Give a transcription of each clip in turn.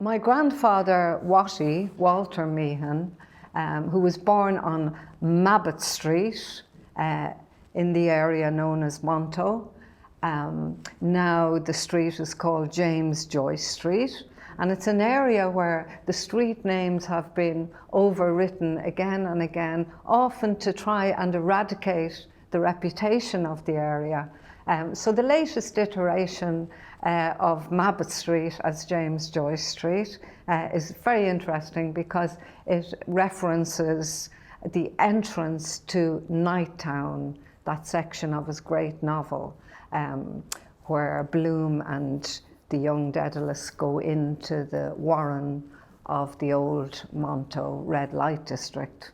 My grandfather, Wattie, Walter Meehan, who was born on Mabbott Street in the area known as Monto. Now the street is called James Joyce Street, and it's an area where the street names have been overwritten again and again, often to try and eradicate the reputation of the area. So the latest iteration of Mabbott Street as James Joyce Street is very interesting because it references the entrance to Nighttown, that section of his great novel, where Bloom and the young Daedalus go into the warren of the old Monto red light district.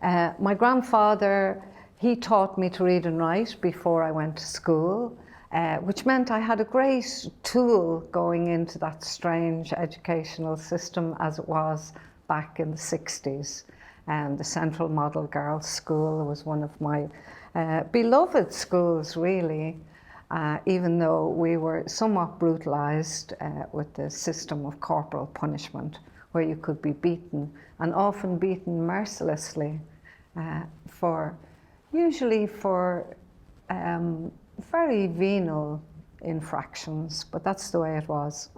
My grandfather, he taught me to read and write before I went to school, which meant I had a great tool going into that strange educational system as it was back in the 60s. The Central Model Girls' School was one of my beloved schools, really, even though we were somewhat brutalized with the system of corporal punishment, where you could be beaten, and often beaten mercilessly, usually for very venal infractions, but that's the way it was.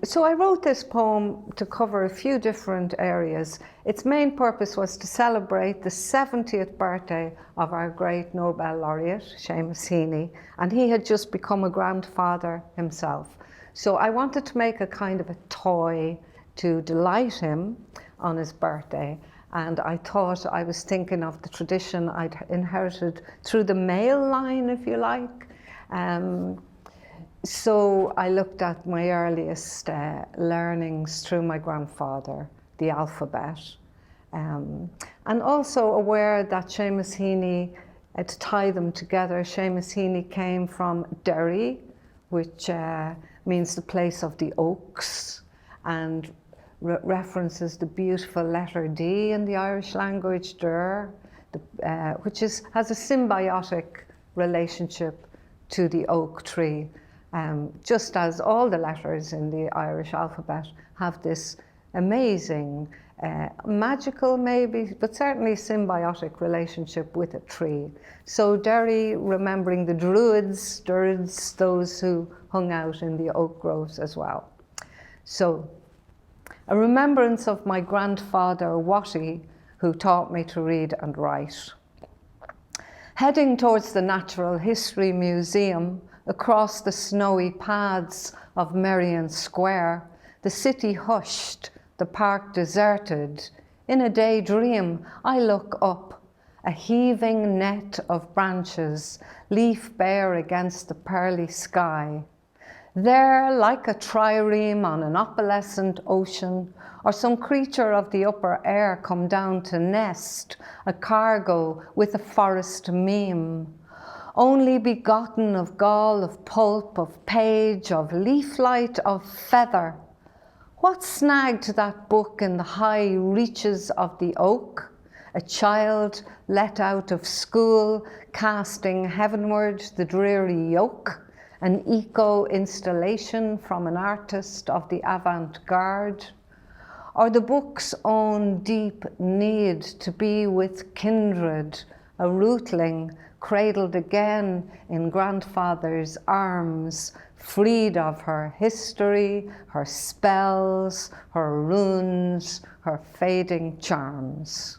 So I wrote this poem to cover a few different areas. Its main purpose was to celebrate the 70th birthday of our great Nobel laureate, Seamus Heaney, and he had just become a grandfather himself. So I wanted to make a kind of a toy to delight him on his birthday. And I thought, I was thinking of the tradition I'd inherited through the male line, if you like. So I looked at my earliest learnings through my grandfather, the alphabet, and also aware that Seamus Heaney, to tie them together, Seamus Heaney came from Derry, which means the place of the oaks, and references the beautiful letter D in the Irish language, der, which has a symbiotic relationship to the oak tree, just as all the letters in the Irish alphabet have this amazing, magical maybe, but certainly symbiotic relationship with a tree. So Derry, remembering the Druids, those who hung out in the oak groves as well. So, a remembrance of my grandfather, Wattie, who taught me to read and write. Heading towards the Natural History Museum, across the snowy paths of Merrion Square, the city hushed, the park deserted. In a daydream, I look up, a heaving net of branches, leaf bare against the pearly sky. There, like a trireme on an opalescent ocean, or some creature of the upper air come down to nest, a cargo with a forest meme, only begotten of gall, of pulp, of page, of leaf light, of feather. What snagged that book in the high reaches of the oak? A child let out of school, casting heavenward the dreary yoke? An eco-installation from an artist of the avant-garde? Or the book's own deep need to be with kindred, a rootling cradled again in grandfather's arms, freed of her history, her spells, her runes, her fading charms.